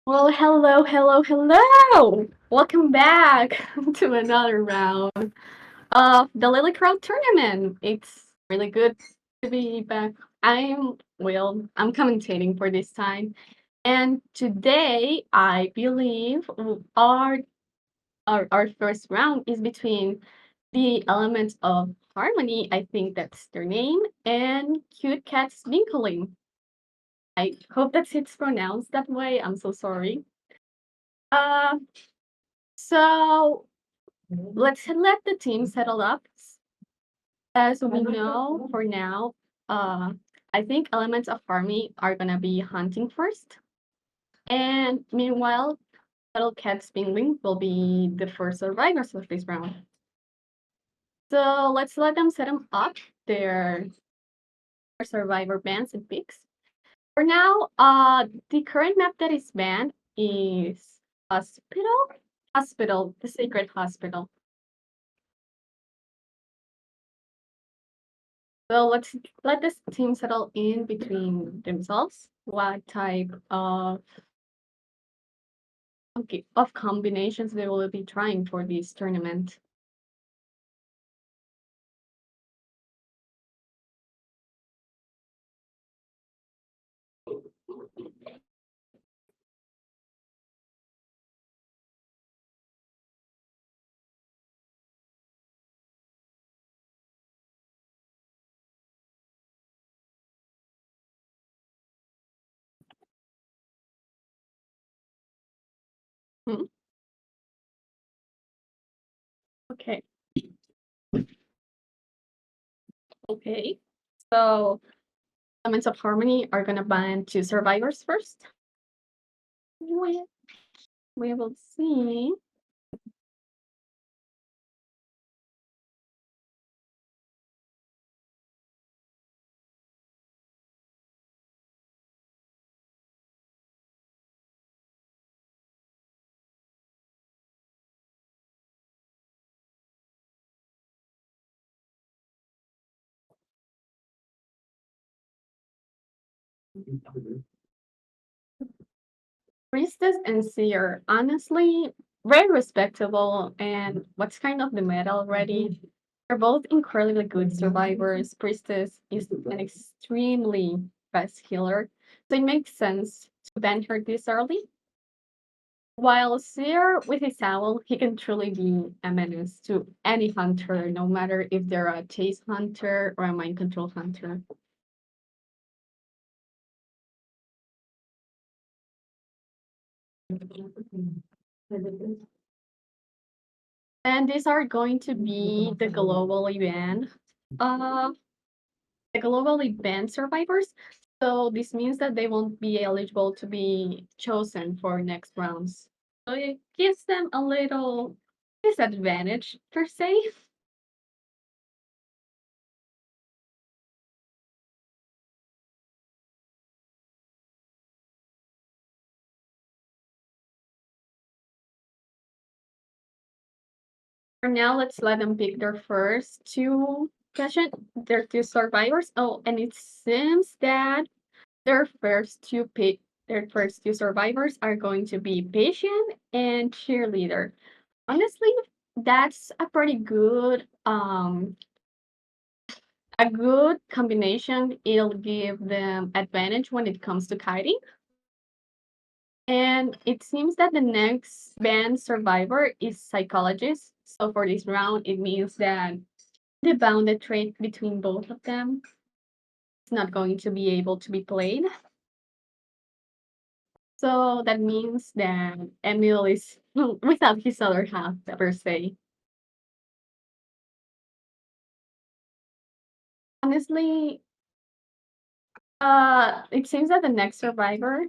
Well, hello. Welcome back to another round of the Lilicrow Tournament. It's really good to be back. I'm commentating for this time. And today, I believe our first round is between the elements of harmony, I think that's their name, and cute cats Dinkeling. I hope that's it's pronounced that way. I'm so sorry. Uh, So let's let the team settle up. As we know for now, uh, I think elements of farming are gonna be hunting first. And meanwhile, Little Cat's Penguin will be the first survivors of this round. So let's let them set them up their survivor bands and picks. For now, the current map that is banned is Hospital, the Sacred Hospital. So let's let this team settle in between themselves. What type of combinations they will be trying for this tournament? Hmm? Okay, okay. So elements of harmony are gonna ban two survivors first. We will see. Priestess and Seer, honestly, very respectable. And what's kind of the meta already? They're both incredibly good survivors. Priestess is an extremely fast healer, so it makes sense to ban her this early. While Seer, with his owl, he can truly be a menace to any hunter, no matter if they're a chase hunter or a mind control hunter. And these are going to be the global event. Uh, the global event survivors. So this means that they won't be eligible to be chosen for next rounds. So it gives them a little disadvantage per se. For now, let's let them pick their first two question, their two survivors. Oh, and it seems that their first two survivors are going to be patient and cheerleader. Honestly, that's a good combination. It'll give them advantage when it comes to kiting. And it seems that the next band survivor is psychologist. So for this round, it means that the bounded trait between both of them is not going to be able to be played. So that means that Emil is without his other half per se. Honestly, it seems that the next survivor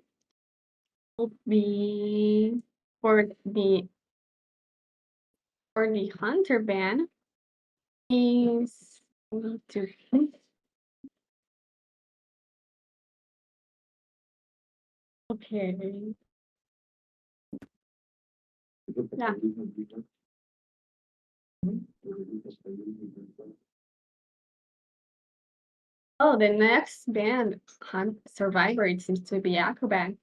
will be for the hunter ban is to okay. Yeah. Oh, the next band hunt survivor it seems to be acrobat.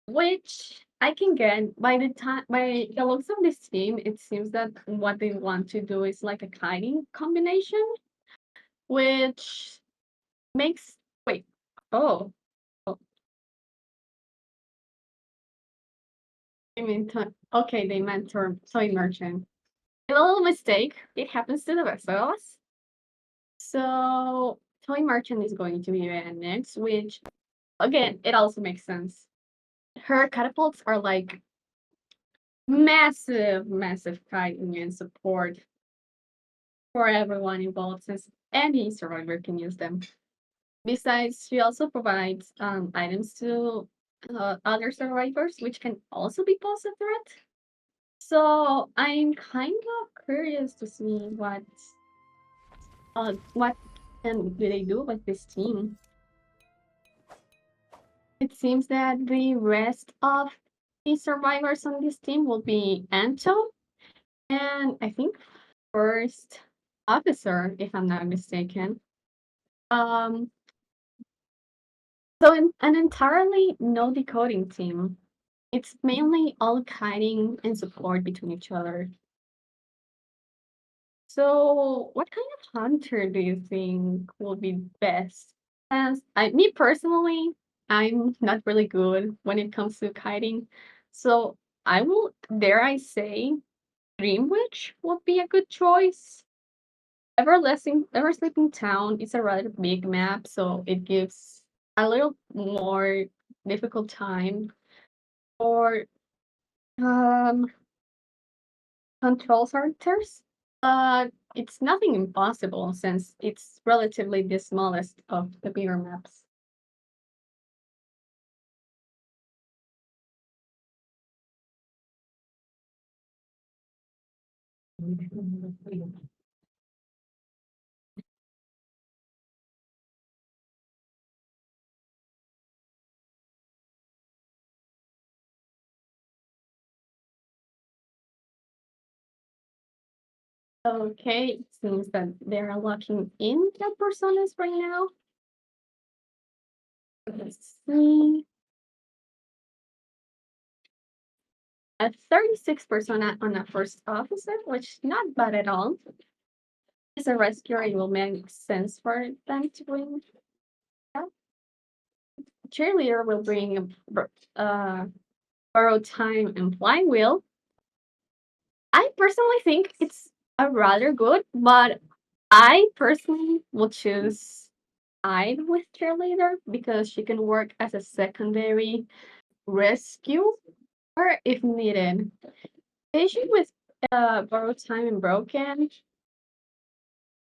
which I can get by the looks of this team. It seems that what they want to do is like a kiting combination, which makes wait. Oh, oh I mean, okay, they meant toy merchant. A little mistake. It happens to the best of us. So toy merchant is going to be next, which again, it also makes sense. Her catapults are like massive kiting and support for everyone involved, since any survivor can use them. Besides, she also provides items to other survivors, which can also be pose a threat. So I'm kind of curious to see what can do they do with this team. It seems that the rest of the survivors on this team will be Anto and I think first officer, if I'm not mistaken. Um, so an entirely no decoding team. It's mainly all kiting and support between each other. So, what kind of hunter do you think will be best? As me personally, I'm not really good when it comes to kiting. So, I will dare I say Dream Witch would be a good choice. Ever Sleeping Town is a rather big map, so it gives a little more difficult time for um control hunters. But it's nothing impossible since it's relatively the smallest of the bigger maps. Okay, it seems that they're locking in the personas right now. Let's see. A 36 persona on a first officer, which not bad at all. As a rescuer, it will make sense for them to bring. Yeah. Cheerleader will bring borrow time and flywheel. I personally think it's a rather good, but I personally will choose side with cheerleader because she can work as a secondary rescue or if needed. The issue with borrowed time and broken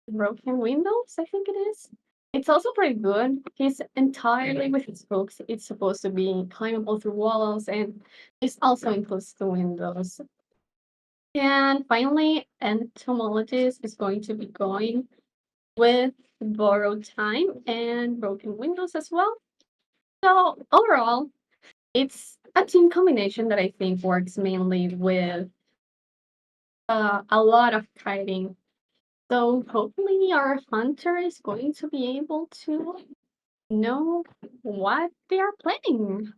windows, I think it is. It's also pretty good. He's entirely with his hooks. It's supposed to be climbable through walls, and this also includes the windows. And finally, entomologist is going to be going with borrowed time and broken windows as well. So overall, it's a team combination that I think works mainly with a lot of kiting. So hopefully our hunter is going to be able to know what they are planning.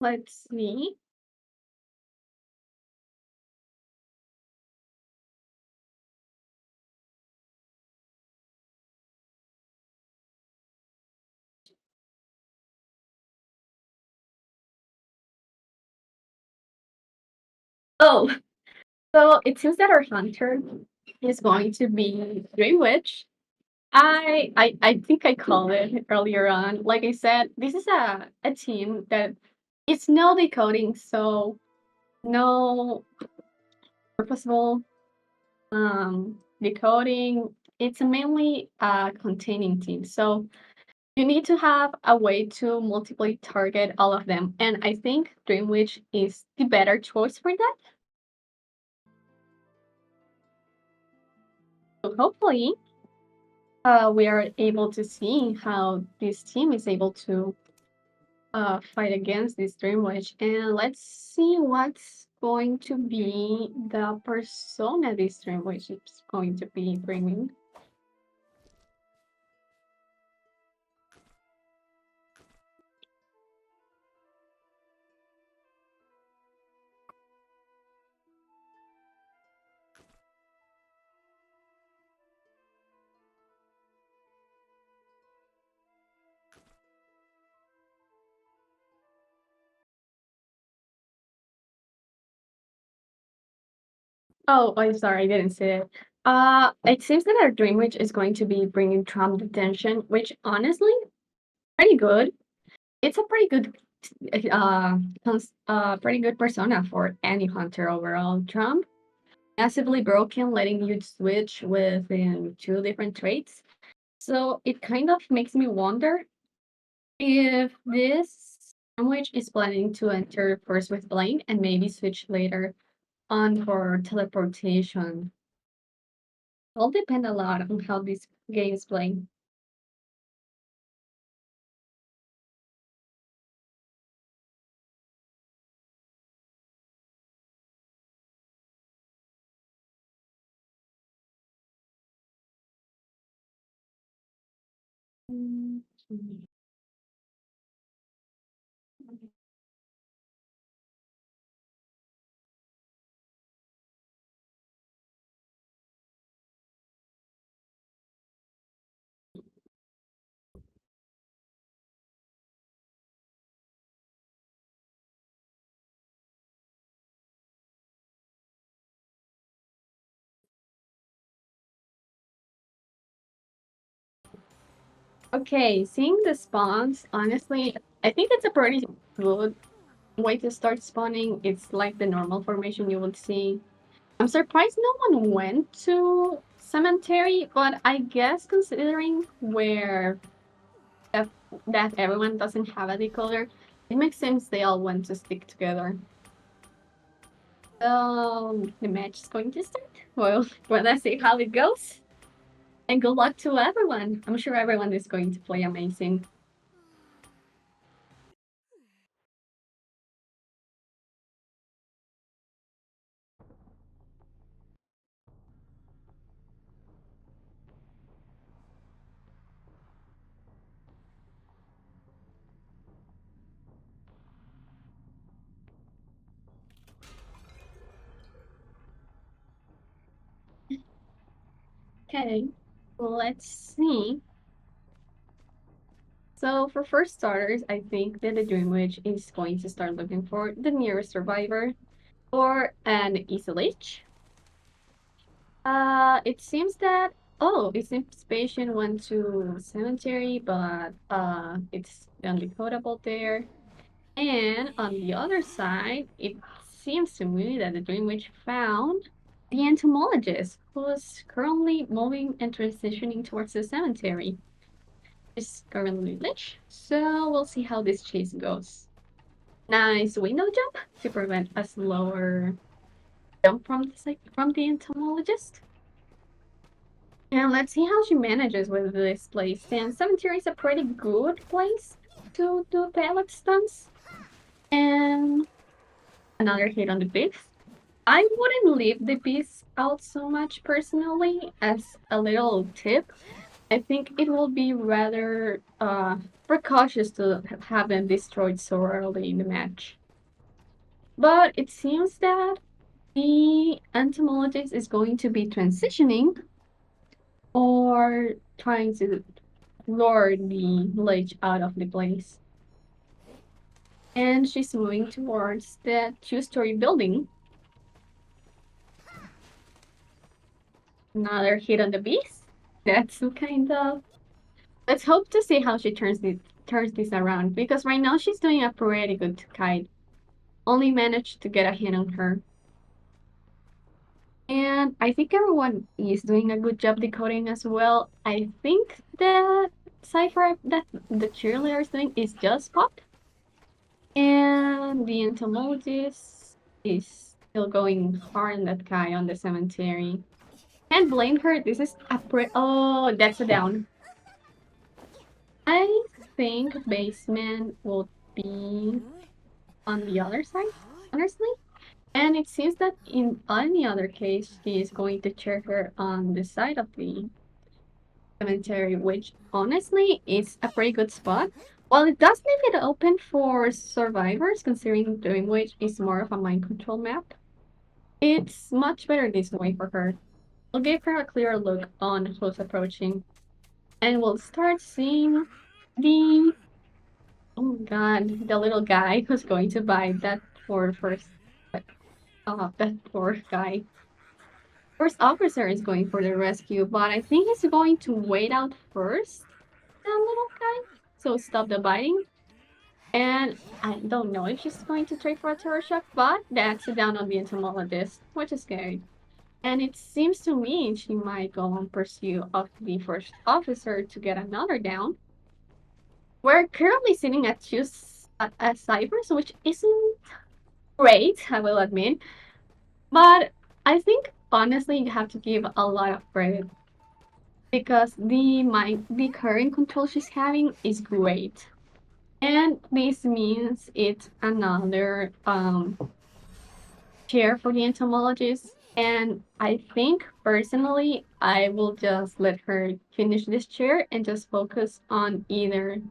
Let's see. Oh, so it seems that our hunter is going to be Dream Witch. I think I called it earlier on. Like I said, this is a team that it's no decoding, so no purposeful decoding. It's mainly a containing team. So you need to have a way to multiply target all of them. And I think Dreamwitch is the better choice for that. So hopefully we are able to see how this team is able to fight against this Dreamwitch. And let's see what's going to be the persona this Dreamwitch is going to be bringing. Oh, I'm sorry, I didn't see it. It seems that our dream witch is going to be bringing Trump detention, which honestly, pretty good. It's a pretty good, pretty good persona for any hunter overall. Trump, massively broken, letting you switch within two different traits. So it kind of makes me wonder if this sandwich is planning to enter first with Blaine and maybe switch later on for teleportation. All depend a lot on how this game is playing. Mm. Okay, seeing the spawns, honestly, I think it's a pretty good way to start spawning. It's like the normal formation you would see. I'm surprised no one went to cemetery, but I guess considering where that, that everyone doesn't have a decoder, it makes sense they all want to stick together. So the match is going to start. Well, let's see how it goes. And good luck to everyone. I'm sure everyone is going to play amazing. Okay, let's see. So for first starters, I think that the Dream Witch is going to start looking for the nearest survivor or an EOH. It seems that it seems patient went to cemetery, but it's undecodable there. And on the other side, it seems to me that the Dream Witch found the entomologist, who's currently moving and transitioning towards the cemetery. Is currently lich, so we'll see how this chase goes. Nice window jump to prevent a slower jump from the entomologist. And let's see how she manages with this place. And cemetery is a pretty good place to do pellet stunts. And another hit on the beast. I wouldn't leave the beast out so much personally. As a little tip, I think it will be rather precautious to have them destroyed so early in the match. But it seems that the entomologist is going to be transitioning or trying to lure the lich out of the place. And she's moving towards the two-story building. Another hit on the beast. That's kind of. Let's hope to see how she turns this around because right now she's doing a pretty good kite. Only managed to get a hit on her. And I think everyone is doing a good job decoding as well. I think that cipher that the cheerleader is doing is just popped. And the entomologist is still going hard on that guy on the cemetery. Can't blame her. This is a oh, that's a down. I think basement will be on the other side, honestly. And it seems that in any other case, he is going to check her on the side of the cemetery, which honestly is a pretty good spot. While it does leave it open for survivors, considering doing which is more of a mind control map, it's much better this way for her. I'll give her a clear look on who's approaching, and we'll start seeing the oh my god, the little guy who's going to buy that poor first that poor guy. First officer is going for the rescue, but I think he's going to wait out first, that little guy. So stop the biting. And I don't know if she's going to try for a terror shock, but that's down on the entomologist, which is good. And it seems to me she might go on pursuit of the first officer to get another down. We're currently sitting at at ciphers, which isn't great, I will admit. But I think honestly you have to give a lot of credit because the current control she's having is great. And this means it's another chair for the entomologist. And I think personally, I will just let her finish this chair and just focus on either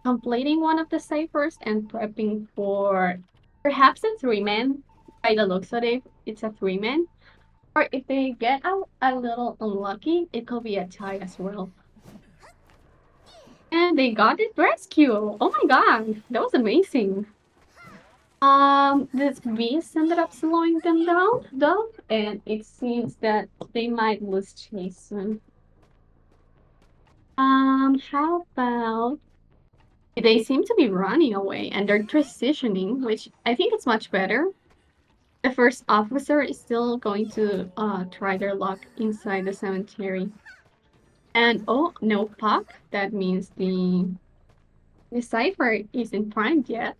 completing one of the ciphers and prepping for perhaps a 3-man. By the looks of it, it's a 3-man. Or if they get a little unlucky, it could be a tie as well. And they got this rescue. Oh my god, that was amazing. This beast ended up slowing them down, though, and it seems that they might lose chase soon. How about they seem to be running away and they're transitioning, which I think it's much better. The first officer is still going to try their luck inside the cemetery. And oh, no puck. That means the cipher isn't primed yet.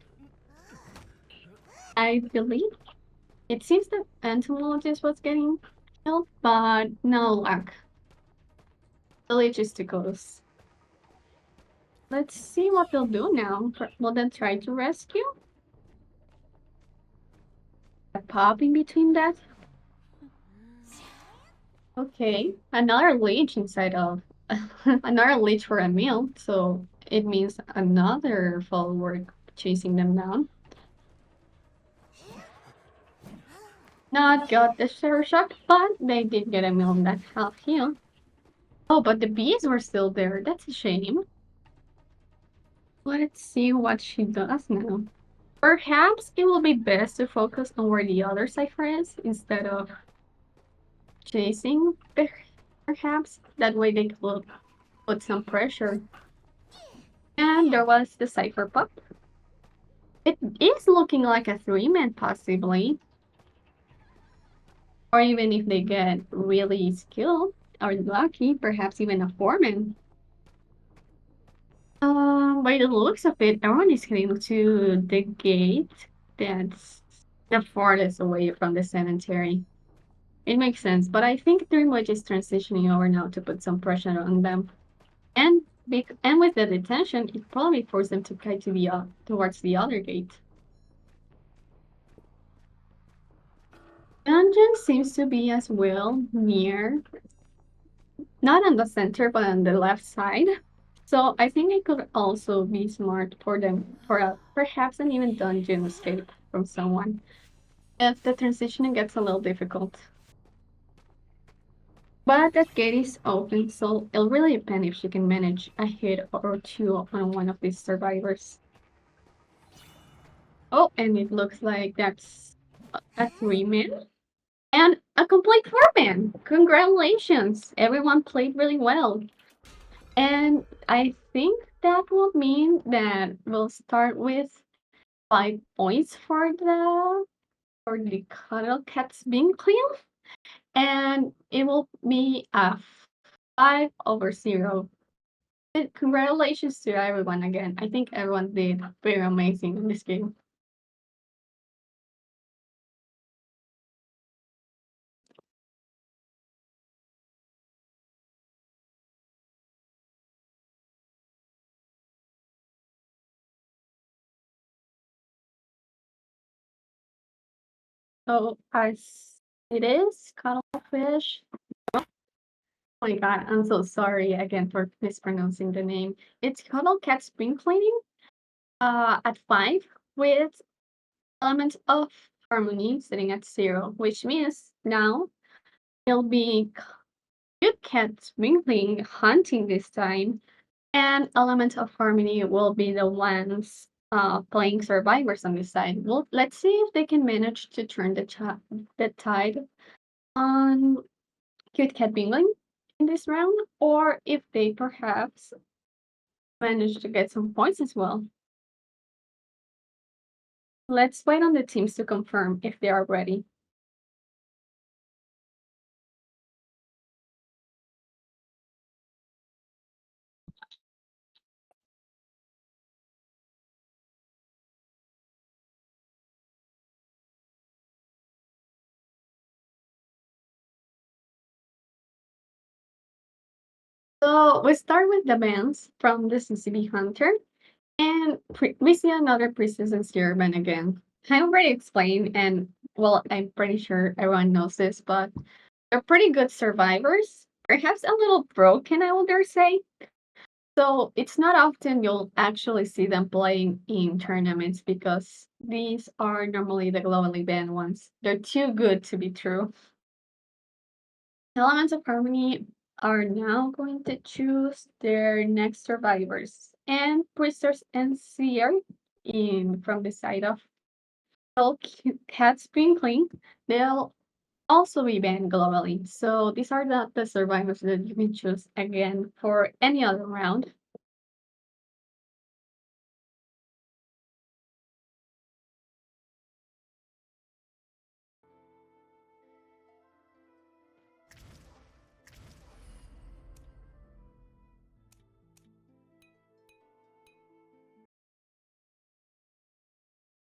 I believe it seems that entomologist was getting killed, but no luck. The logisticals. Let's see what they'll do now. Will they try to rescue? A pop in between that? Okay, another leech inside of another leech for a meal, so it means another follower chasing them down. Not got the share shock, but they did get a meal that half heal. Oh, but the bees were still there. That's a shame. Let's see what she does now. Perhaps it will be best to focus on where the other cipher is instead of chasing, perhaps. That way they could put some pressure. And there was the cipher pup. It is looking like a 3-man possibly. Or even if they get really skilled or lucky, perhaps even a 4-man. By the looks of it, everyone is heading to the gate that's the farthest away from the cemetery. It makes sense, but I think Dreamwatch is transitioning over now to put some pressure on them. And and with the detention, it probably forced them to kite to towards the other gate. Dungeon seems to be as well near, not on the center, but on the left side. So I think it could also be smart for them for perhaps an even dungeon escape from someone if the transitioning gets a little difficult. But that gate is open, so it'll really depend if she can manage a hit or two on one of these survivors. Oh, and it looks like that's a 3-man and a complete 4-man. Congratulations! Everyone played really well. And I think that will mean that we'll start with 5 points for the Cuddle Cats being clean, and it will be a 5/0. Congratulations to everyone again. I think everyone did very amazing in this game. So as it is, cuttlefish. Oh my god, I'm so sorry again for mispronouncing the name. It's Cuddle Cat Spring Cleaning at 5 with element of harmony sitting at 0, which means now it'll be cute cat Winkling hunting this time, and element of harmony will be the ones playing survivors on this side. Well, let's see if they can manage to turn the tide on Cute Cat Bingling in this round, or if they perhaps manage to get some points as well. Let's wait on the teams to confirm if they are ready. So we start with the bands from the CCB Hunter, and we see another preseason Steerman again. I already explained, and well, I'm pretty sure everyone knows this, but they're pretty good survivors. Perhaps a little broken, I would dare say. So it's not often you'll actually see them playing in tournaments because these are normally the globally banned ones. They're too good to be true. Elements of Harmony are now going to choose their next survivors, and Priesters and Seer in from the side of Cat Sprinkling, they'll also be banned globally. So these are the survivors that you can choose again for any other round.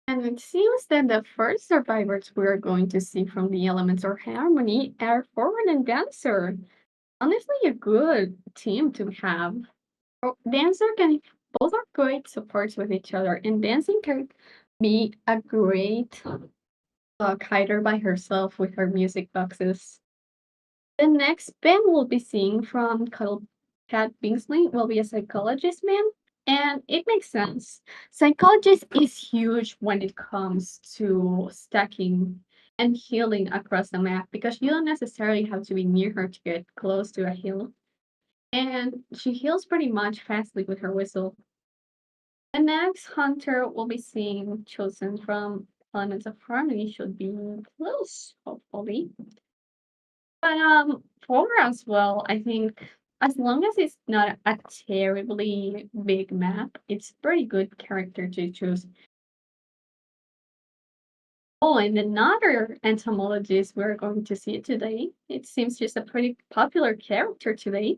And it seems that the first survivors we're going to see from the Elements of Harmony are Forward and Dancer. Honestly, a good team to have. Dancer can both are great supports with each other, and dancing can be a great hider by herself with her music boxes. The next band we'll be seeing from Cuddle Cat Bingsley will be a psychologist man, and it makes sense. Psychologist is huge when it comes to stacking and healing across the map because you don't necessarily have to be near her to get close to a heal. And she heals pretty much fastly with her whistle. The next hunter we'll be seeing chosen from Elements of Harmony should be close, hopefully. But for as well, I think as long as it's not a terribly big map, it's pretty good character to choose. Oh, and another entomologist we're going to see today. It seems she's a pretty popular character today.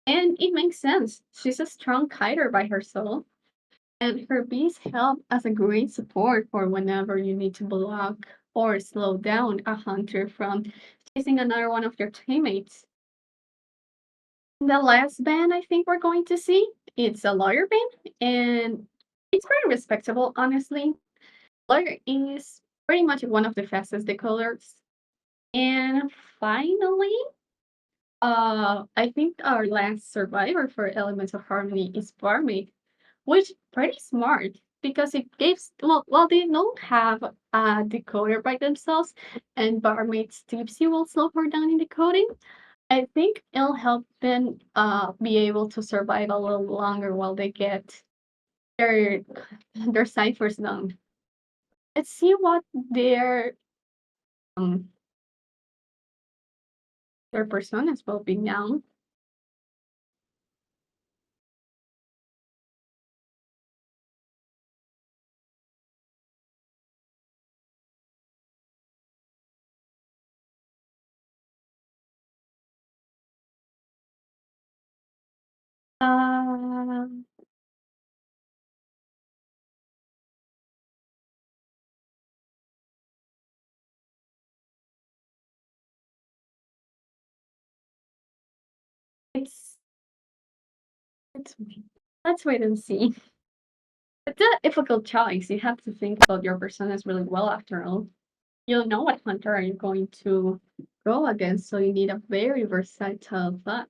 And it makes sense. She's a strong kiter by herself. And her bees help as a great support for whenever you need to block or slow down a hunter from chasing another one of your teammates. The last band I think we're going to see, it's a lawyer band, and it's very respectable, honestly. Lawyer is pretty much one of the fastest decoders. And finally, I think our last survivor for Elements of Harmony is Barmaid, which pretty smart because it gives well they don't have a decoder by themselves, and Barmaid's tips you will slow her down in decoding. I think it'll help them be able to survive a little longer while they get their their ciphers done. Let's see what um their personas will be now. Uh, it's let's wait. Let's wait and see. It's a difficult choice. You have to think about your personas really well after all. You'll know what hunter are you going to go against, so you need a very versatile thought.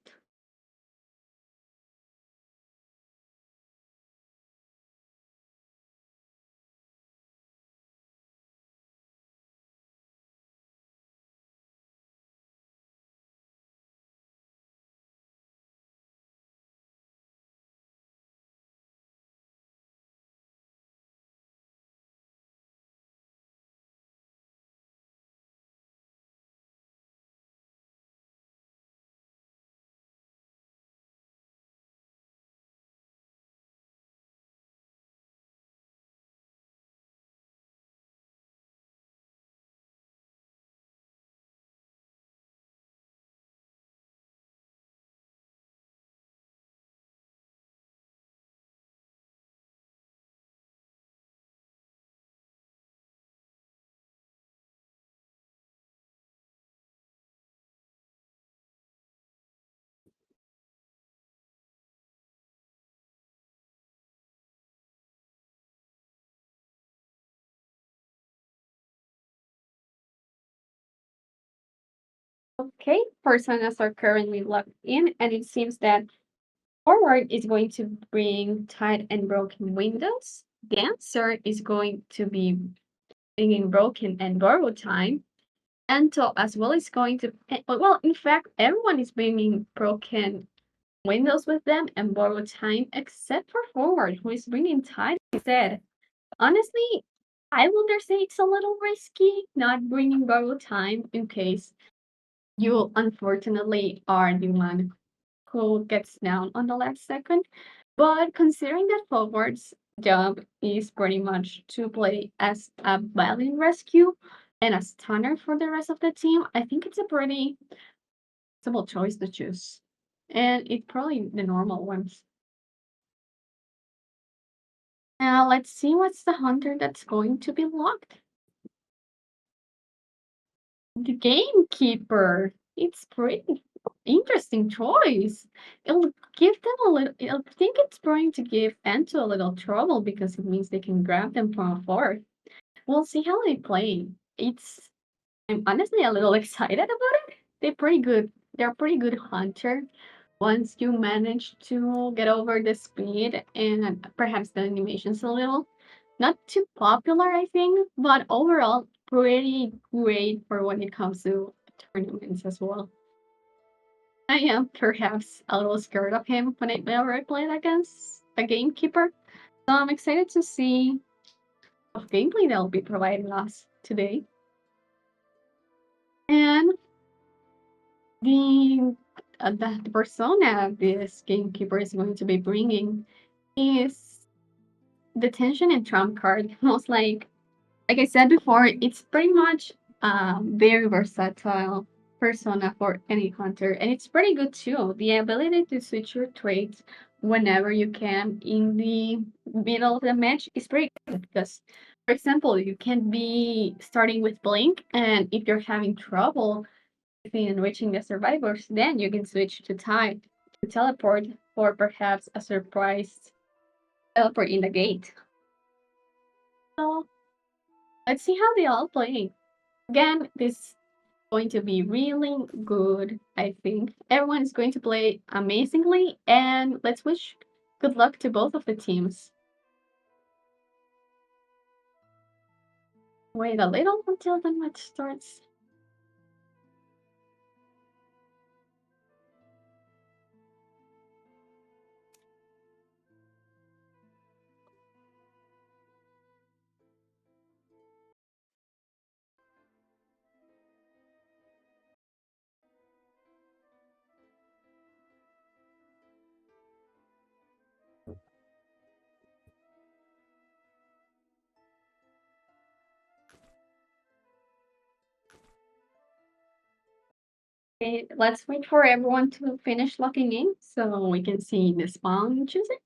Okay, personas are currently logged in, and it seems that forward is going to bring tied and broken windows. Dancer is going to be bringing broken and borrowed time. Ento as well is going to, well, in fact, everyone is bringing broken windows with them and borrowed time, except for forward, who is bringing tied instead. Honestly, I will dare say it's a little risky not bringing borrowed time in case you unfortunately are the one who gets down on the last second. But considering that forward's job is pretty much to play as a violin rescue and a stunner for the rest of the team, I think it's a pretty simple choice to choose. And it's probably the normal ones. Now let's see what's the hunter that's going to be locked. The gamekeeper. It's pretty interesting choice. It'll give them a little. I think it's going to give Ento a little trouble because it means they can grab them from afar. We'll see how they play. It's. I'm honestly a little excited about it. They're pretty good. They're a pretty good hunter. Once you manage to get over the speed and perhaps the animations a little, not too popular, I think, but overall pretty great for when it comes to tournaments as well. I am perhaps a little scared of him whenever I play against a gamekeeper. So I'm excited to see what gameplay they'll be providing us today. And the the persona this gamekeeper is going to be bringing is the tension and trump card. Most like I said before, it's pretty much a very versatile persona for any hunter, and it's pretty good too. The ability to switch your traits whenever you can in the middle of the match is pretty good because, for example, you can be starting with Blink, and if you're having trouble in reaching the survivors, then you can switch to Tide to teleport or perhaps a surprise teleport in the gate. So let's see how they all play. Again, this is going to be really good, I think. Everyone's going to play amazingly, and let's wish good luck to both of the teams. Wait a little until the match starts. Okay, let's wait for everyone to finish logging in so we can see the spawn choosing.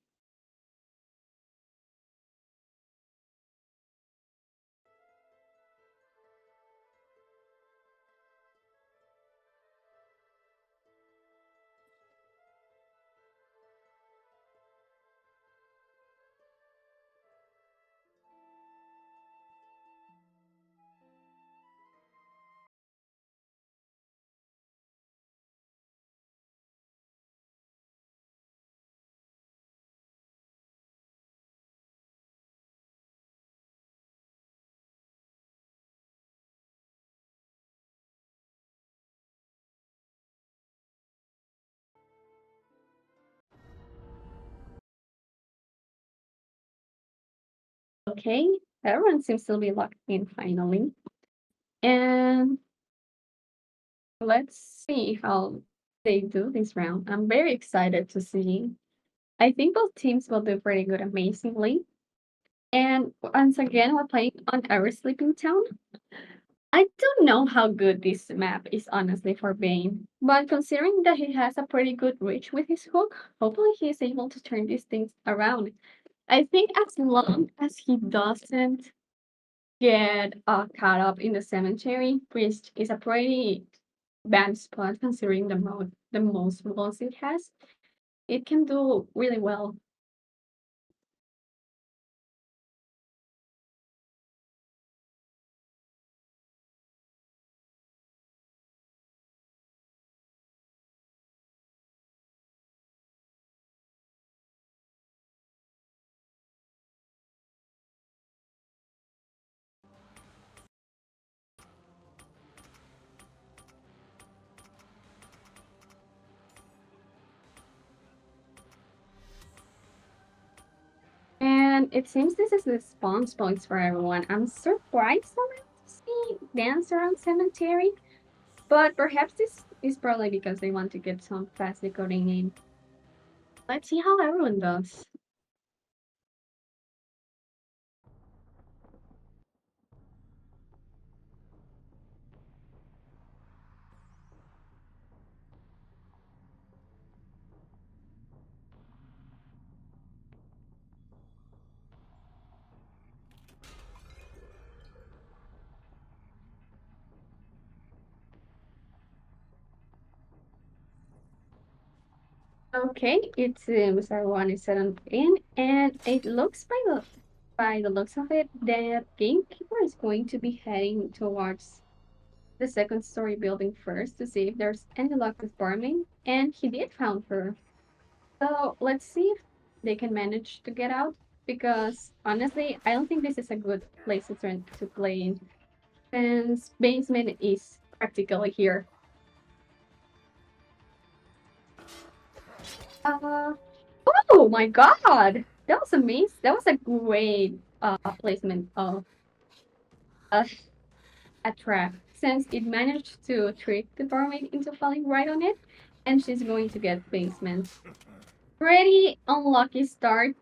Okay, everyone seems to be logged in finally. And let's see how they do this round. I'm very excited to see. I think both teams will do pretty good amazingly. And once again, we're playing on our sleeping town. I don't know how good this map is honestly for Bane, but considering that he has a pretty good reach with his hook, hopefully he's able to turn these things around. I think as long as he doesn't get caught up in the cemetery, Priest is a pretty bad spot considering the most rolls it has. It can do really well. it seems this is the spawn points for everyone. I'm surprised already to see dance around cemetery, but perhaps this is probably because they want to get some fast decoding in. Let's see how everyone does. Okay, it seems everyone is settled in, and it looks by the looks of it that gamekeeper is going to be heading towards the second story building first to see if there's any luck with farming, and he did found her. So let's see if they can manage to get out, because honestly, I don't think this is a good place to play in, since basement is practically here. Uh, oh my god! That was amazing. That was a great placement of a, a trap, since it managed to trick the barmaid into falling right on it, and she's going to get basement. Pretty unlucky start.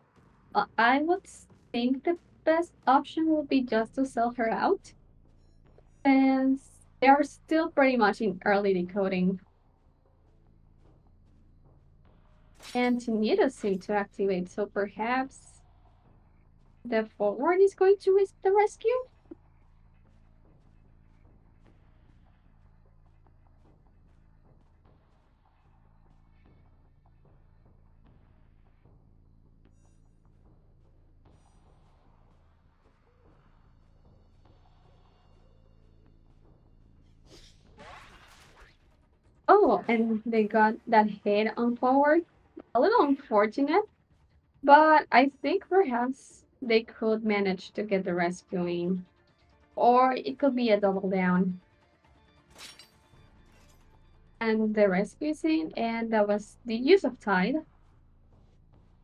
I would think the best option would be just to sell her out, since they are still pretty much in early decoding. And Tinidos seem to activate, so perhaps the forward is going to risk the rescue? Oh, and they got that hit on forward. A little unfortunate, but I think perhaps they could manage to get the rescuing. Or it could be a double down. And the rescue scene, and that was the use of tide.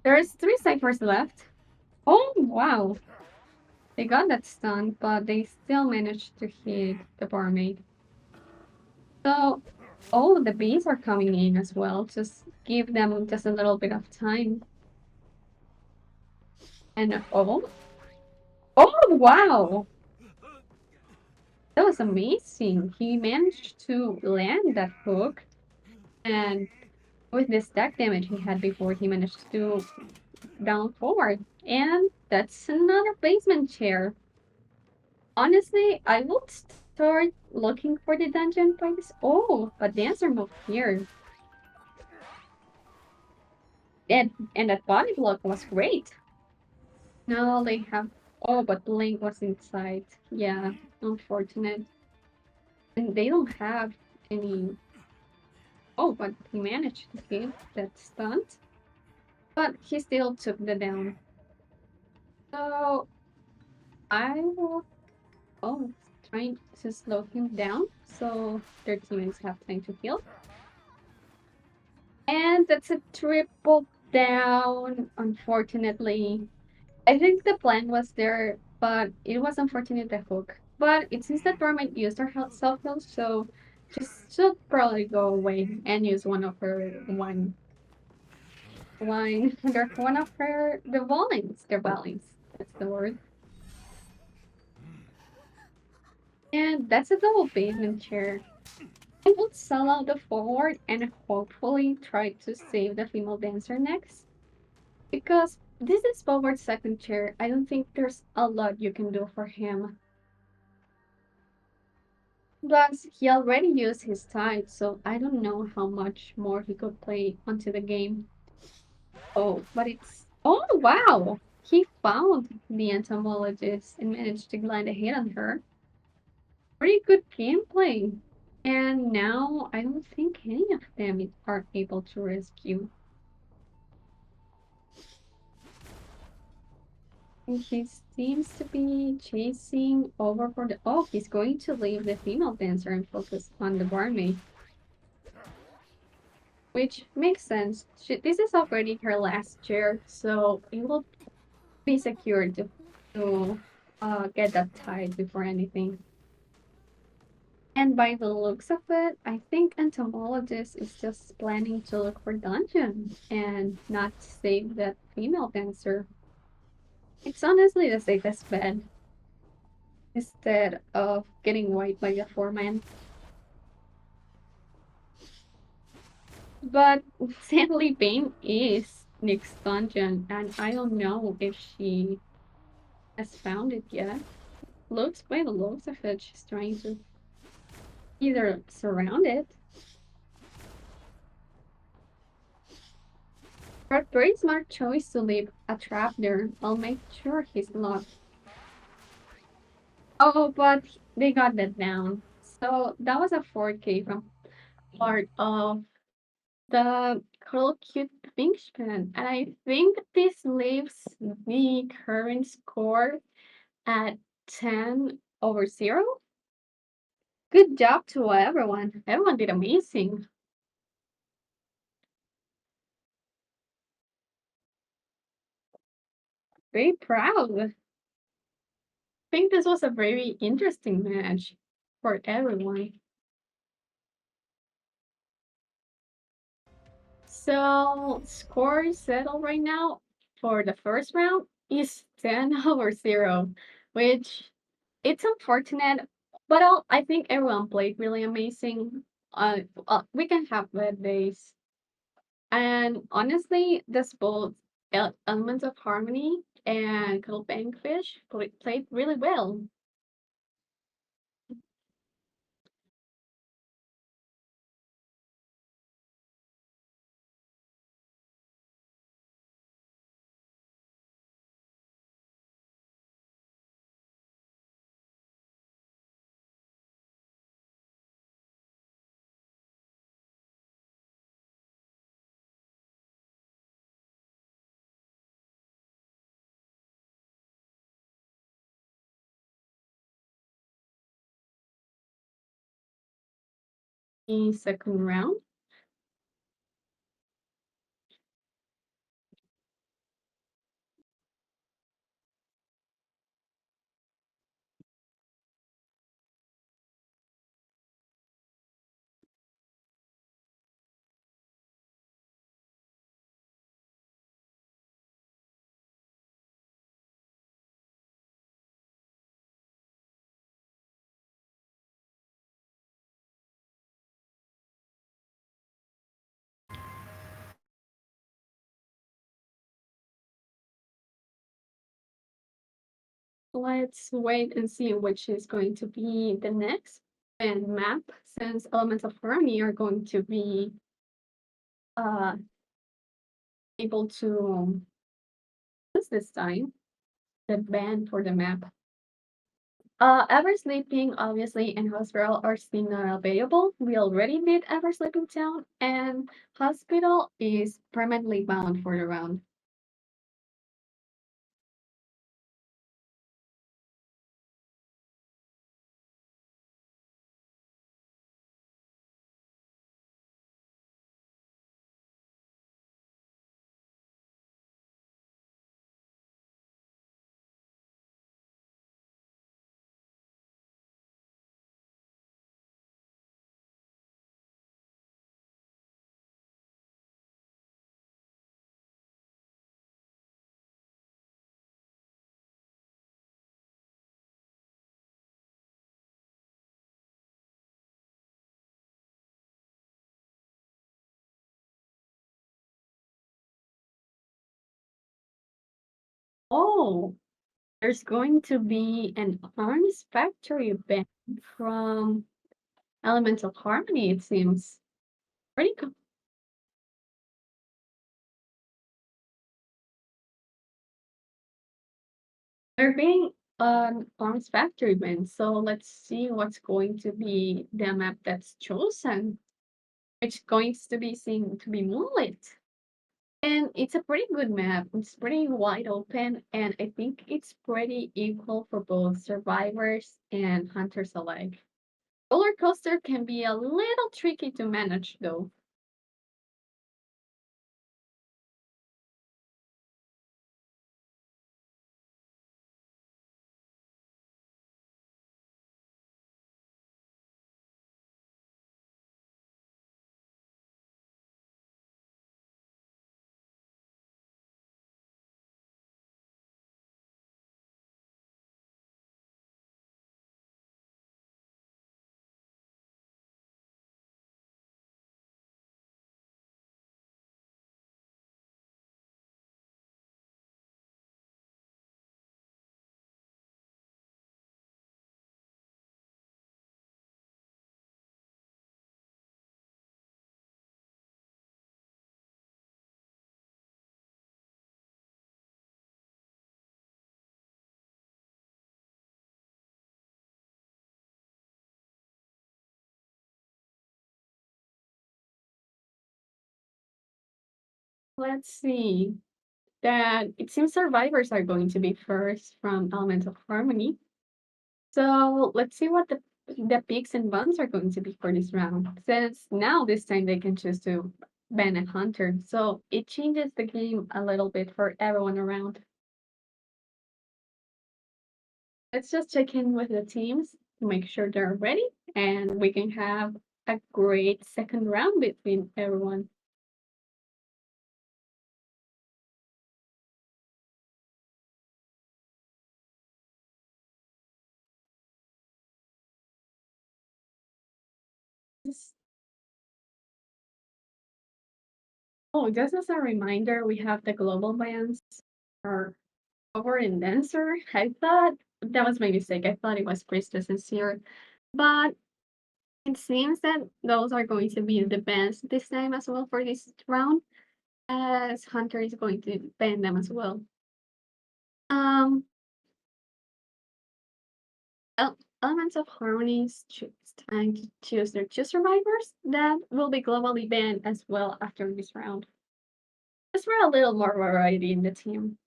There's three ciphers left. Oh, wow. They got that stun, but they still managed to hit the barmaid. So, oh, the bees are coming in as well. Just give them just a little bit of time. And oh, wow. That was amazing. He managed to land that hook. And with the stack damage he had before, he managed to down forward. And that's another basement chair. Honestly, I would start looking for the dungeon by this. Oh, a dancer moved here. And that body block was great. Now they have. Oh, but Blink was inside. Yeah, unfortunate. And they don't have any. Oh, but he managed to hit that stunt. But he still took the down. So I will. Oh, trying to slow him down so their teammates have time to heal. And that's a triple down, unfortunately. I think the plan was there, but it was unfortunate the hook. But it seems that Dormant used her self heal, so just should probably go away and use one of her one of her the volings, their volings. That's the word. And that's a double basement chair. I would sell out the forward and hopefully try to save the female dancer next. Because this is forward second chair. I don't think there's a lot you can do for him. Plus, he already used his tide, so I don't know how much more he could play onto the game. Oh, but it's. Oh, wow! He found the entomologist and managed to land a hit on her. Pretty good gameplay. And now I don't think any of them are able to rescue. And he seems to be chasing over for the. Oh, he's going to leave the female dancer and focus on the barmaid. Which makes sense. This is already her last chair, so it will be secure to get that tied before anything. And by the looks of it, I think entomologist is just planning to look for dungeon and not save that female dancer. It's honestly the safest bet instead of getting wiped by the foreman. But sadly, Bane is Nick's dungeon, and I don't know if she has found it yet. Looks by the looks of it, she's trying to either surround it. But very smart choice to leave a trap there. I'll make sure he's not. Oh, but they got that down. So that was a 4K from part of the Curl Cute Wingspan. And I think this leaves the current score at 10/0. Good job to everyone. Everyone did amazing. Very proud. I think this was a very interesting match for everyone. So score settled right now for the first round is 10/0, which it's unfortunate, but I think everyone played really amazing. We can have bad days, and honestly, this both elements of harmony and Cuddle Bankfish played really well. In second round, let's wait and see which is going to be the next and map, since elements of harmony are going to be uh, able to use this time the band for the map. Ever Sleeping, obviously, and Hospital are still not available. We already did Ever Sleeping Town, and Hospital is permanently bound for the round. Oh, there's going to be an Arms Factory band from Elemental Harmony, it seems. Pretty cool. They're being an Arms Factory band, so let's see what's going to be the map that's chosen, which going to be seen to be Moonlit. And it's a pretty good map. It's pretty wide open, and I think it's pretty equal for both survivors and hunters alike. Roller coaster can be a little tricky to manage, though. Let's see. That it seems survivors are going to be first from Element of Harmony. So let's see what the picks and bans are going to be for this round. Since now this time they can choose to ban a hunter, so it changes the game a little bit for everyone around. Let's just check in with the teams to make sure they're ready, and we can have a great second round between everyone. Oh, just as a reminder, we have the global bans for over in Dancer. I thought that was my mistake. I thought it was Priestess here, but it seems that those are going to be the bans this time as well for this round, as Hunter is going to ban them as well. Um, Elements of Harmonies choose time to choose their two survivors that will be globally banned as well after this round. Just for a little more variety in the team.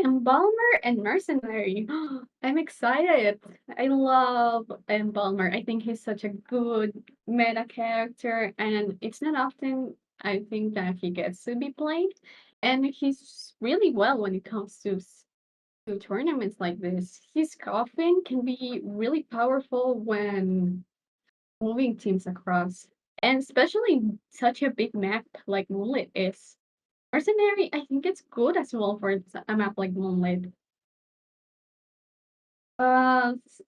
Embalmer and Mercenary. I'm excited. I love Embalmer. I think he's such a good meta character, and it's not often I think that he gets to be played. And he's really well when it comes to tournaments like this. His coffin can be really powerful when moving teams across, and especially such a big map like Moonlit is. Mercenary, I think it's good as well for a map like Moonlit.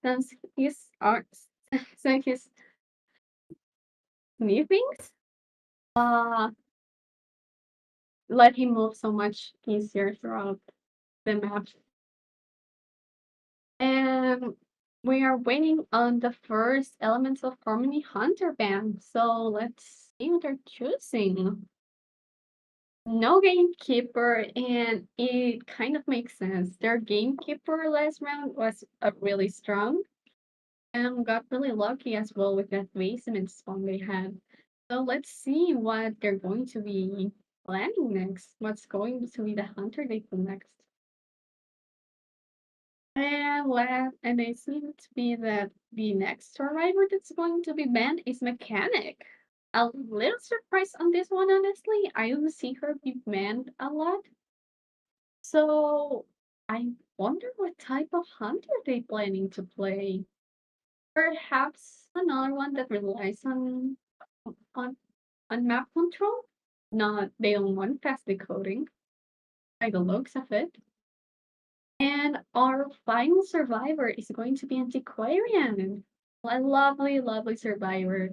Since his art, so his sniffings, uh, let him move so much easier throughout the map. And we are waiting on the first Elements of Harmony Hunter band. So let's see what they're choosing. No gamekeeper, and it kind of makes sense. Their gamekeeper last round was really strong and got really lucky as well with that basement spawn they had. So let's see what they're going to be planning next. What's going to be the hunter they do next? And it seems to be that the next survivor that's going to be banned is Mechanic. A little surprised on this one, honestly. I don't see her be banned a lot. So I wonder what type of hunter they planning to play. Perhaps another one that relies on on map control. Not they don't want fast decoding by the looks of it. And our final survivor is going to be Antiquarian. A lovely, lovely survivor.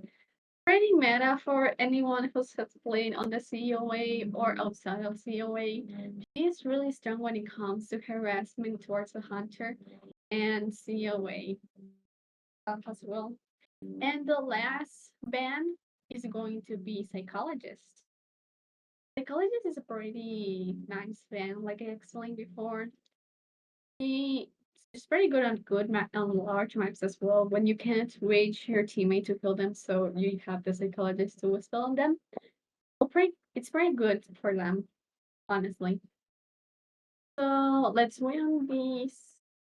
Pretty meta for anyone who's played on the COA or outside of COA. She is really strong when it comes to harassment towards the hunter and COA as well. And the last ban is going to be Psychologist. Psychologist is a pretty nice ban, like I explained before. He is pretty good on on large maps as well. When you can't reach your teammate to kill them, so you have the Psychologist to spell on them. It's pretty good for them, honestly. So let's wait on these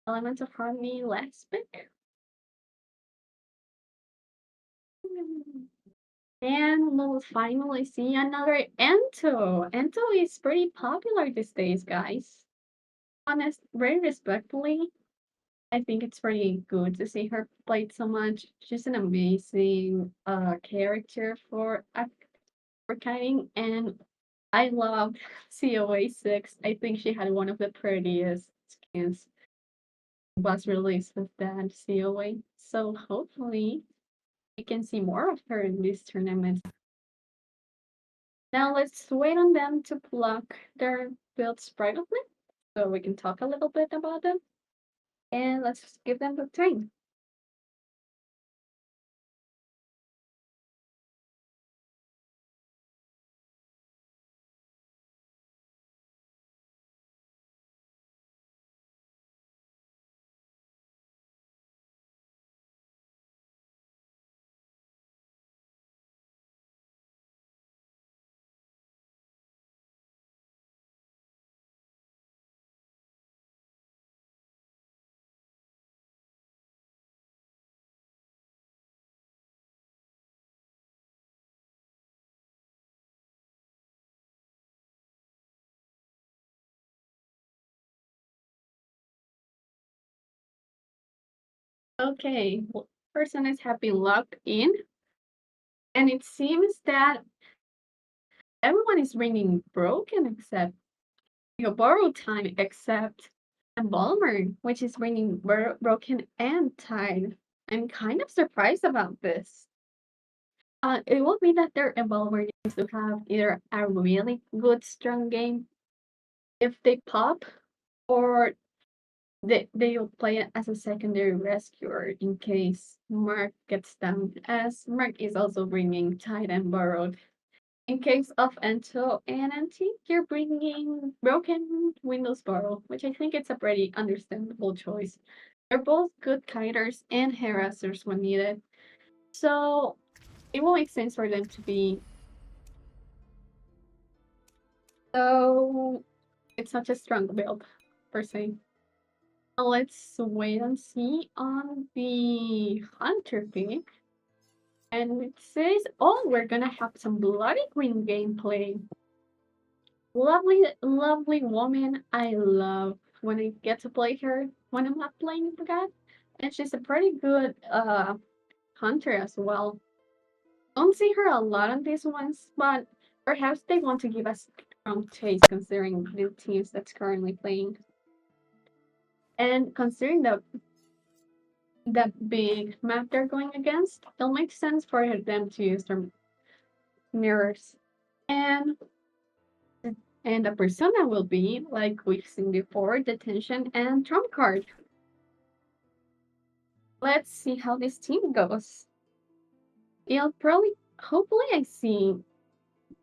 Elements of Harmony last pick. And we'll finally see another Ento. Ento is pretty popular these days, guys. Honest, very respectfully, I think it's pretty good to see her played so much. She's an amazing character for kiting, and I love COA 6. I think she had one of the prettiest skins was released with that COA. So hopefully we can see more of her in this tournament. Now let's wait on them to pluck their builds privately so we can talk a little bit about them. And let's give them the time. Okay, well, personas have been logged in, and it seems that everyone is ringing broken except your borrowed time, except Embalmer, which is ringing broken and tied. I'm kind of surprised about this. It will be that their Embalmer needs to have either a really good strong game if they pop, or they'll play it as a secondary rescuer in case Mark gets down, as Mark is also bringing tied and borrowed. In case of Ento and Antique, you're bringing Broken Windows Borrow, which I think it's a pretty understandable choice. They're both good kiters and harassers when needed, so it will make sense for them to be. So it's such a strong build, per se. Let's wait and see on the Hunter pick. And it says, oh, we're gonna have some Bloody Green gameplay. Lovely, lovely woman. I love when I get to play her when I'm not playing the god. And she's a pretty good hunter as well. Don't see her a lot on these ones, but perhaps they want to give us strong taste considering the teams that's currently playing. And considering the big map they're going against, it'll make sense for them to use their mirrors. And and the persona will be, like we've seen before, detention and trump card. Let's see how this team goes. It'll probably, hopefully, I see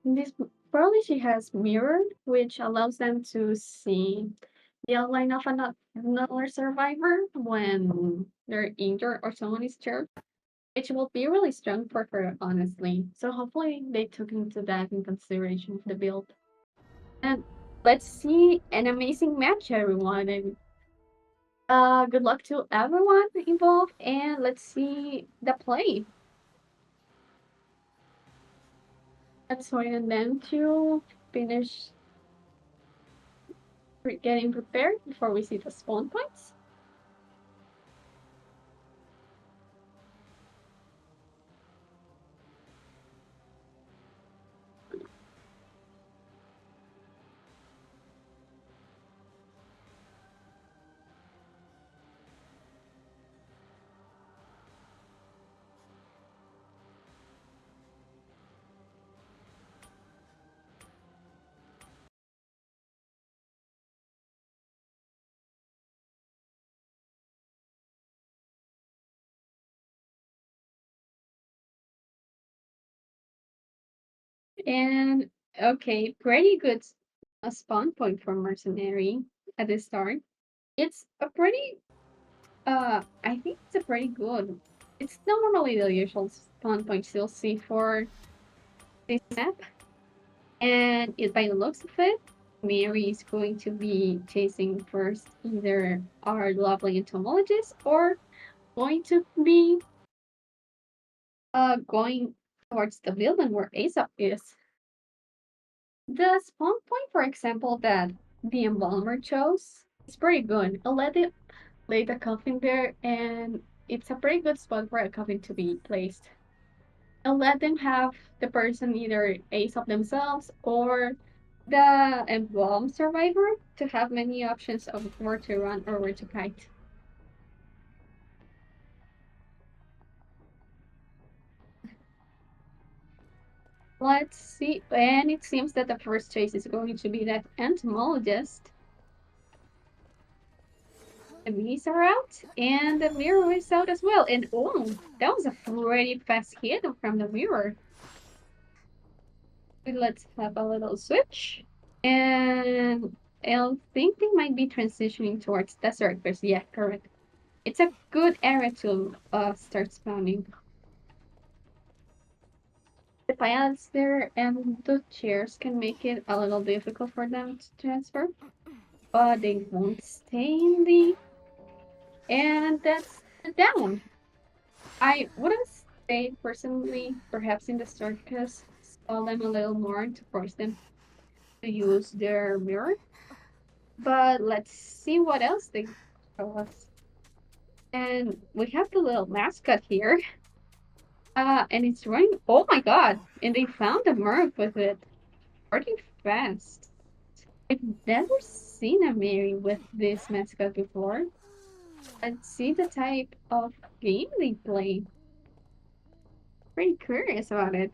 this. Probably she has mirror, which allows them to see the outline of another survivor when they're injured or someone is hurt, which will be really strong for her, honestly. So hopefully they took into that in consideration of the build. And let's see an amazing match, everyone. And good luck to everyone involved. And let's see the play. Let's wait on them to finish getting prepared before we see the spawn points. And okay, pretty good spawn point for Mercenary at the start. It's a pretty, I think it's a pretty good. It's not normally the usual spawn points you'll see for this map. And by the looks of it, Mary is going to be chasing first either our lovely entomologist or going to be going towards the building where Aesop is. The spawn point, for example, that the embalmer chose is pretty good. I'll let it lay the coffin there, and it's a pretty good spot for a coffin to be placed. I'll let them have the person either Aesop themselves or the embalmed survivor to have many options of where to run or where to kite. Let's see, and it seems that the first choice is going to be that entomologist. The bees are out, and the mirror is out as well. And oh, that was a pretty fast hit from the mirror. Let's have a little switch. And I think they might be transitioning towards desert, because yeah, correct. It's a good area to start spawning. The pilots there and the chairs can make it a little difficult for them to transfer, but they won't stay in the. And that's the down. I would have stayed personally, perhaps in the circus, stall them a little more to force them to use their mirror. But let's see what else they show us. And we have the little mascot here. And it's running. Oh my god! And they found a merc with it. Pretty fast. I've never seen a Mary with this mascot before. Let's see the type of game they play. Pretty curious about it.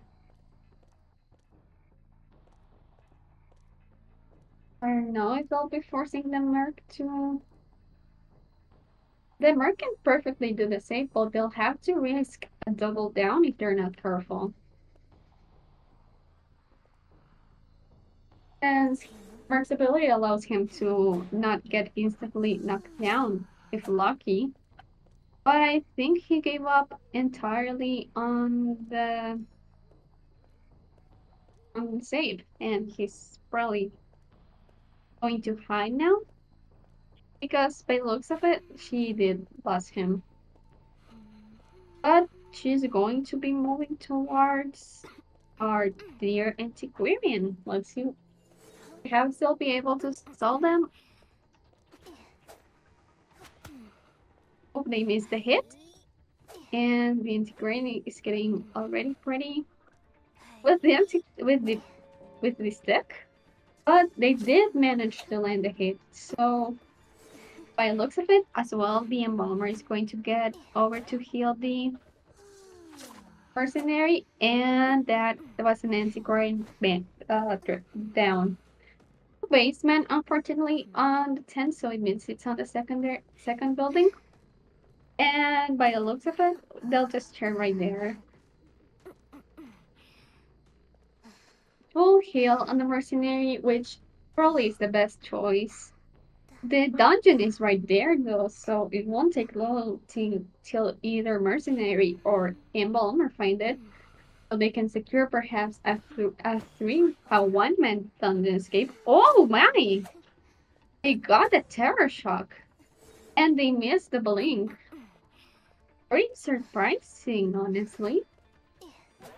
I don't know if they'll be forcing the merc to. The merc can perfectly do the same, but they'll have to risk a double down if they're not careful. Since Merc's ability allows him to not get instantly knocked down if lucky. But I think he gave up entirely on the save, and he's probably going to hide now because by the looks of it, she did lose him. But she's going to be moving towards our dear antiquarian. Let's see. Perhaps they'll be able to solve them. Oh, they missed the hit. And the antiquarian is getting already pretty with the stick. But they did manage to land a hit. So by the looks of it, as well, the embalmer is going to get over to heal the mercenary, and that was an antiquarian down. Basement, unfortunately, on the 10, so it means it's on the second building. And by the looks of it, they'll just turn right there. Full heal on the mercenary, which probably is the best choice. The dungeon is right there though, so it won't take long till either mercenary or embalmer find it. So they can secure perhaps a one-man dungeon escape. Oh my! They got a terror shock. And they missed the blink. Pretty surprising, honestly.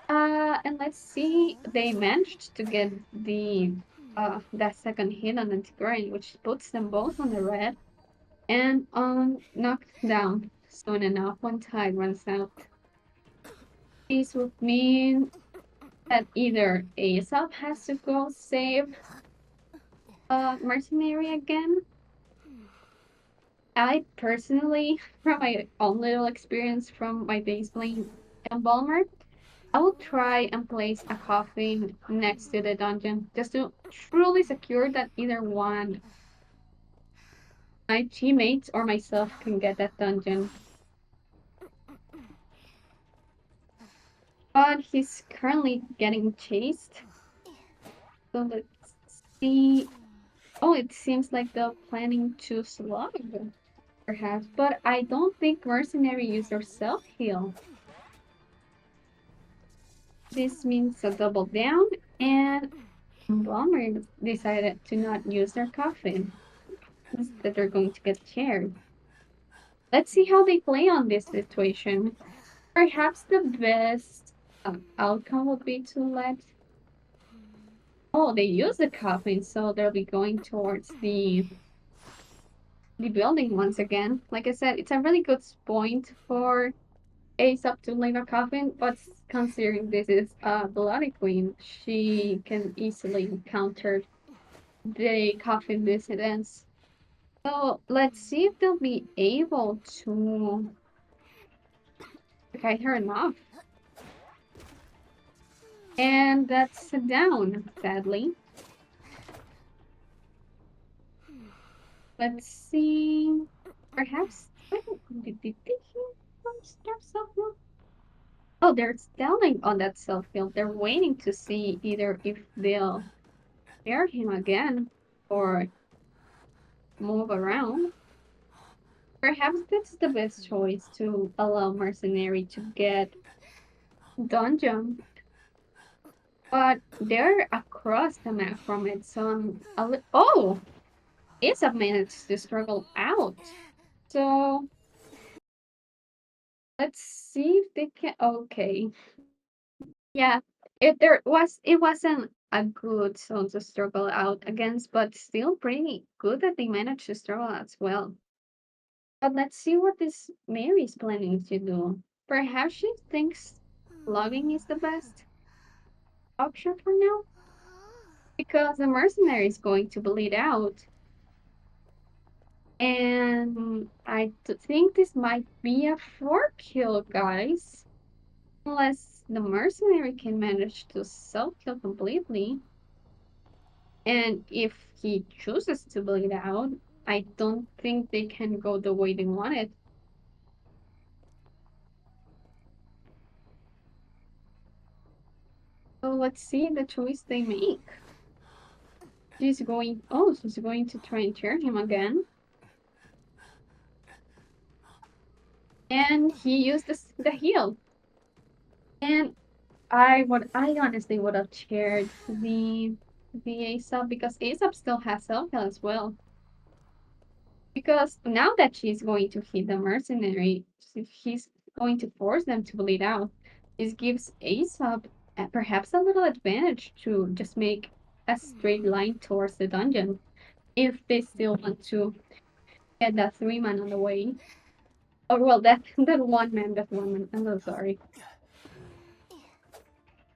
And let's see, they managed to get that second hit on Antiquarian, which puts them both on the red and knocked down soon enough when tide runs out. This would mean that either Aesop has to go save Mercenary again. I personally, from my own little experience from my base playing Embalmer, I will try and place a coffin next to the dungeon just to truly secure that either one, my teammates or myself, can get that dungeon. But he's currently getting chased. So let's see. Oh, it seems like they're planning to slug, perhaps. But I don't think Mercenary used their self-heal. This means a double down, and Bomber decided to not use their coffin. Instead, they're going to get shared. Let's see how they play on this situation. Perhaps the best outcome would be to let. Oh, they use the coffin, so they'll be going towards the building once again. Like I said, it's a really good point for Aesop to leave a coffin, but considering this is a Bloody Queen, she can easily counter the coffin dissidents. So let's see if they'll be able to guide her enough. And that's a down, sadly. Let's see. Perhaps did they heal from self-heal? Oh, they're standing on that self-heal. They're waiting to see either if they'll spare him again or move around. Perhaps that's the best choice to allow Mercenary to get dungeon. But they're across the map from it, so oh! Isab managed to struggle out. So let's see if they can. Okay, yeah. It wasn't a good zone to struggle out against, but still pretty good that they managed to struggle as well. But let's see what this Mary is planning to do. Perhaps she thinks logging is the best option for now, because the mercenary is going to bleed out. And think this might be a 4 kill, guys. Unless the mercenary can manage to self-kill completely. And if he chooses to bleed out, I don't think they can go the way they want it. So let's see the choice they make. She's going to try and tear him again. And he used the heal. And I honestly would have cheered the Aesop, because Aesop still has self heal as well. Because now that she's going to hit the mercenary, he's going to force them to bleed out. This gives Aesop perhaps a little advantage to just make a straight line towards the dungeon if they still want to get that 3-man on the way. Or well, that one man. I'm so sorry.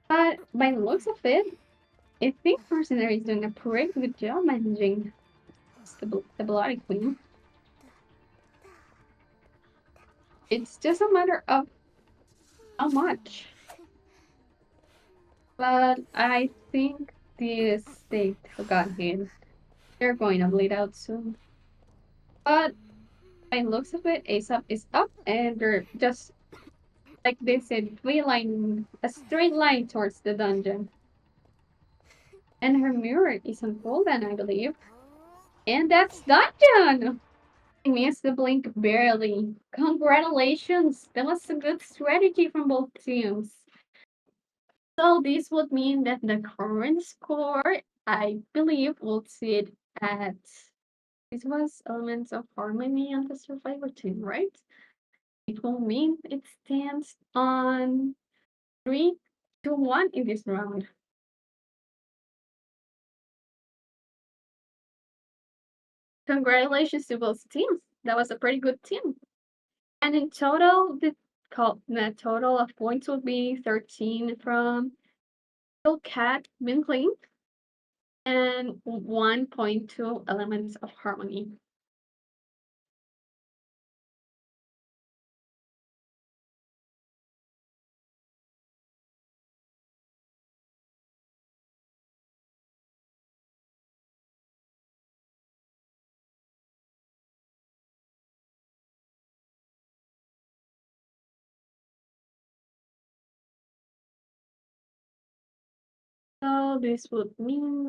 But by the looks of it, I think Mercenary is doing a pretty good job managing the Bloody Queen. It's just a matter of how much. But I think this they got hit. They're going to bleed out soon. But by the looks of it, Aesop is up, and they're just like they said, a straight line towards the dungeon. And her mirror is on full then, I believe. And that's dungeon! I missed the blink barely. Congratulations! That was a good strategy from both teams. So this would mean that the current score, I believe, will sit at, this was Elements of Harmony on the Survivor team, right? It will mean it stands on 3-1 in this round. Congratulations to both teams. That was a pretty good team. And in total, the total of points would be 13 from Cat Minkling and 1.2 Elements of Harmony. So this would mean